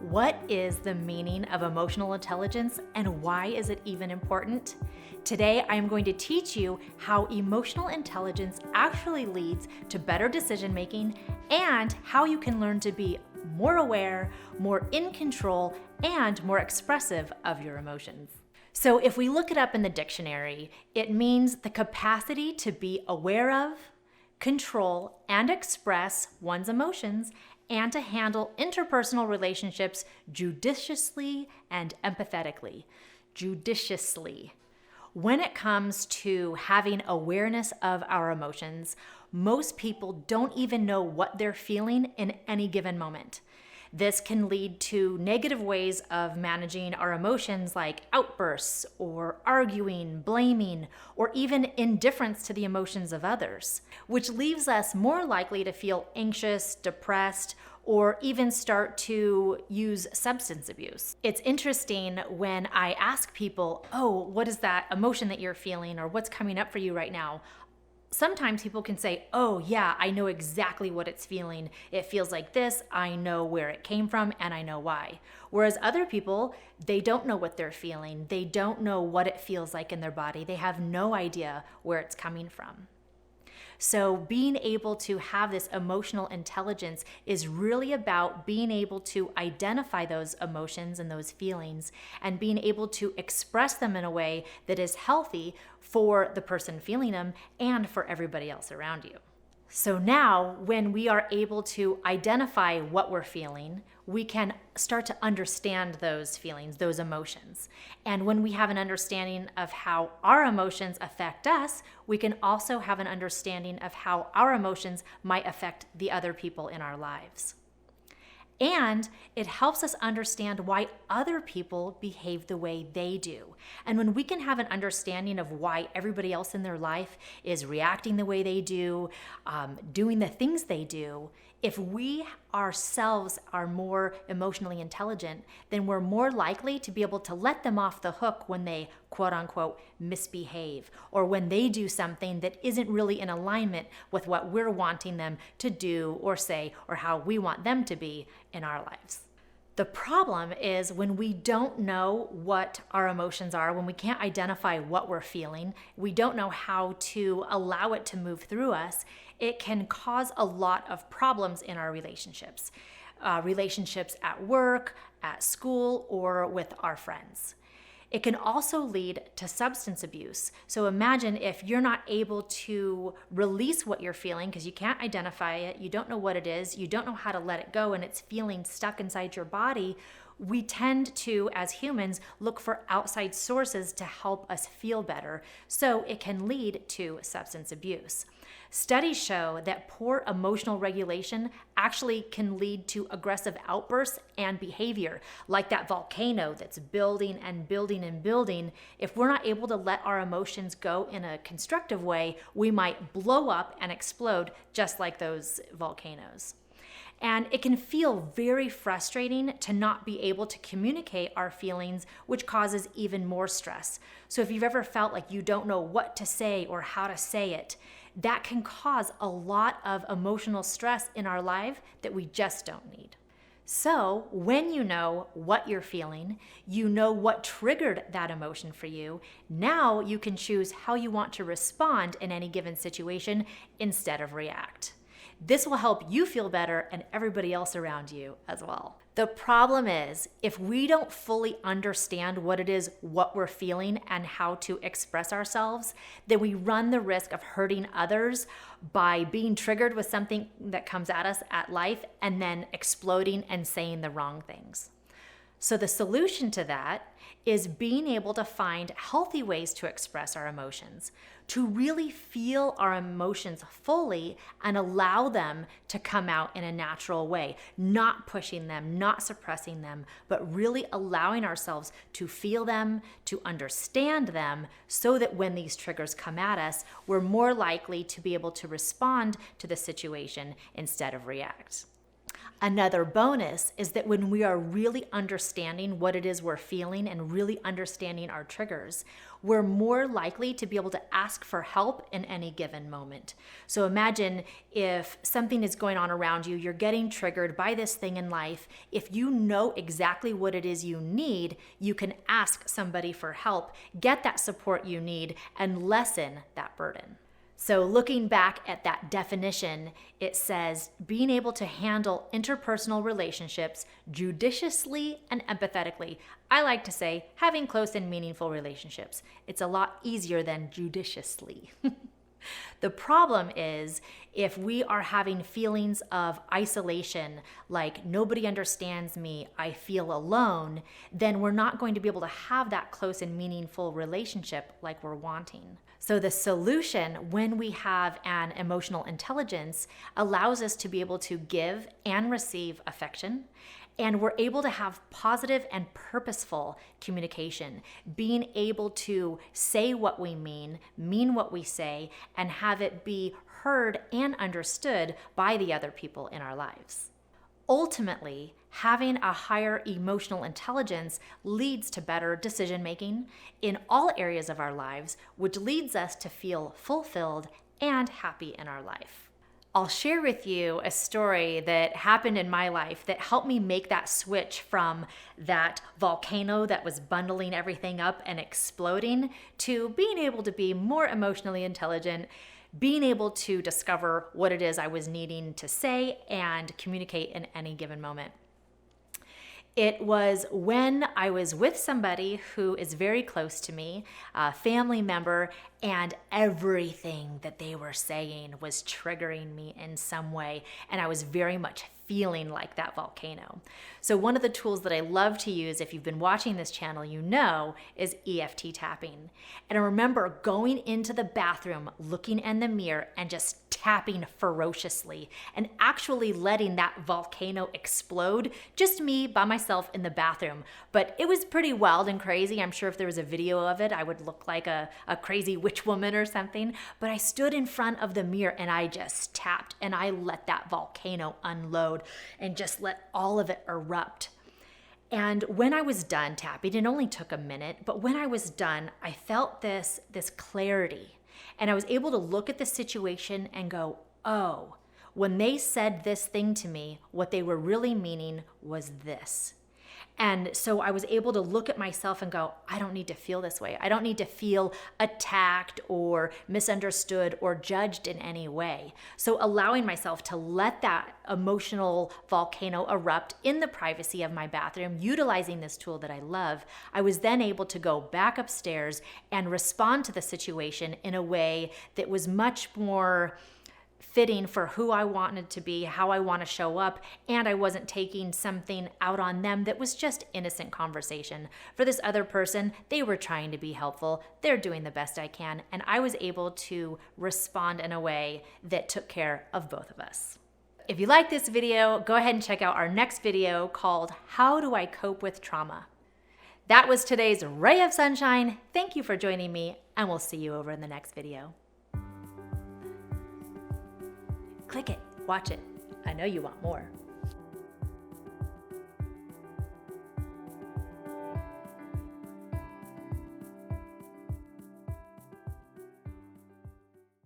What is the meaning of emotional intelligence and why is it even important? Today, I am going to teach you how emotional intelligence actually leads to better decision making and how you can learn to be more aware, more in control, and more expressive of your emotions. So if we look it up in the dictionary, it means the capacity to be aware of, control, and express one's emotions, and to handle interpersonal relationships judiciously and empathetically. Judiciously. When it comes to having awareness of our emotions, most people don't even know what they're feeling in any given moment. This can lead to negative ways of managing our emotions like outbursts or arguing, blaming, or even indifference to the emotions of others, which leaves us more likely to feel anxious, depressed, or even start to use substance abuse. It's interesting when I ask people, oh, what is that emotion that you're feeling or what's coming up for you right now? Sometimes people can say, oh yeah, I know exactly what it's feeling. It feels like this, I know where it came from, and I know why. Whereas other people, they don't know what they're feeling. They don't know what it feels like in their body. They have no idea where it's coming from. So being able to have this emotional intelligence is really about being able to identify those emotions and those feelings and being able to express them in a way that is healthy for the person feeling them and for everybody else around you. So now, when we are able to identify what we're feeling, we can start to understand those feelings, those emotions. And when we have an understanding of how our emotions affect us, we can also have an understanding of how our emotions might affect the other people in our lives. And it helps us understand why other people behave the way they do. And when we can have an understanding of why everybody else in their life is reacting the way they do, doing the things they do, if we ourselves are more emotionally intelligent, then we're more likely to be able to let them off the hook when they quote unquote misbehave or when they do something that isn't really in alignment with what we're wanting them to do or say or how we want them to be in our lives. The problem is when we don't know what our emotions are, when we can't identify what we're feeling, we don't know how to allow it to move through us, it can cause a lot of problems in our relationships. Relationships at work, at school, or with our friends. It can also lead to substance abuse. So imagine if you're not able to release what you're feeling because you can't identify it, you don't know what it is, you don't know how to let it go, and it's feeling stuck inside your body. We tend to, as humans, look for outside sources to help us feel better. So it can lead to substance abuse. Studies show that poor emotional regulation actually can lead to aggressive outbursts and behavior, like that volcano that's building and building and building. If we're not able to let our emotions go in a constructive way, we might blow up and explode just like those volcanoes. And it can feel very frustrating to not be able to communicate our feelings, which causes even more stress. So if you've ever felt like you don't know what to say or how to say it, that can cause a lot of emotional stress in our life that we just don't need. So when you know what you're feeling, you know what triggered that emotion for you, now you can choose how you want to respond in any given situation instead of react. This will help you feel better and everybody else around you as well. The problem is, if we don't fully understand what it is, what we're feeling, and how to express ourselves, then we run the risk of hurting others by being triggered with something that comes at us at life and then exploding and saying the wrong things. So the solution to that is being able to find healthy ways to express our emotions, to really feel our emotions fully and allow them to come out in a natural way, not pushing them, not suppressing them, but really allowing ourselves to feel them, to understand them, so that when these triggers come at us, we're more likely to be able to respond to the situation instead of react. Another bonus is that when we are really understanding what it is we're feeling and really understanding our triggers, we're more likely to be able to ask for help in any given moment. So imagine if something is going on around you, you're getting triggered by this thing in life. If you know exactly what it is you need, you can ask somebody for help, get that support you need, and lessen that burden. So looking back at that definition, it says being able to handle interpersonal relationships judiciously and empathetically. I like to say having close and meaningful relationships. It's a lot easier than judiciously. The problem is if we are having feelings of isolation, like nobody understands me, I feel alone, then we're not going to be able to have that close and meaningful relationship like we're wanting. So the solution when we have an emotional intelligence allows us to be able to give and receive affection, and we're able to have positive and purposeful communication, being able to say what we mean what we say, and have it be heard and understood by the other people in our lives. Ultimately, having a higher emotional intelligence leads to better decision making in all areas of our lives, which leads us to feel fulfilled and happy in our life. I'll share with you a story that happened in my life that helped me make that switch from that volcano that was bundling everything up and exploding to being able to be more emotionally intelligent, being able to discover what it is I was needing to say and communicate in any given moment. It was when I was with somebody who is very close to me, a family member, and everything that they were saying was triggering me in some way, and I was very much feeling like that volcano. So one of the tools that I love to use, if you've been watching this channel, you know, is EFT tapping. And I remember going into the bathroom, looking in the mirror, and just tapping ferociously and actually letting that volcano explode, just me by myself in the bathroom. But it was pretty wild and crazy. I'm sure if there was a video of it, I would look like a crazy witch woman or something. But I stood in front of the mirror and I just tapped and I let that volcano unload and just let all of it erupt. And when I was done tapping, it only took a minute, but when I was done, I felt this clarity. And I was able to look at the situation and go, oh, when they said this thing to me, what they were really meaning was this. And so I was able to look at myself and go, I don't need to feel this way. I don't need to feel attacked or misunderstood or judged in any way. So allowing myself to let that emotional volcano erupt in the privacy of my bathroom, utilizing this tool that I love, I was then able to go back upstairs and respond to the situation in a way that was much more fitting for who I wanted to be, how I want to show up, and I wasn't taking something out on them that was just innocent conversation. For this other person, they were trying to be helpful, they're doing the best I can, and I was able to respond in a way that took care of both of us. If you like this video, go ahead and check out our next video called How Do I Cope with Trauma? That was today's ray of sunshine. Thank you for joining me, and we'll see you over in the next video. Click it, watch it. I know you want more.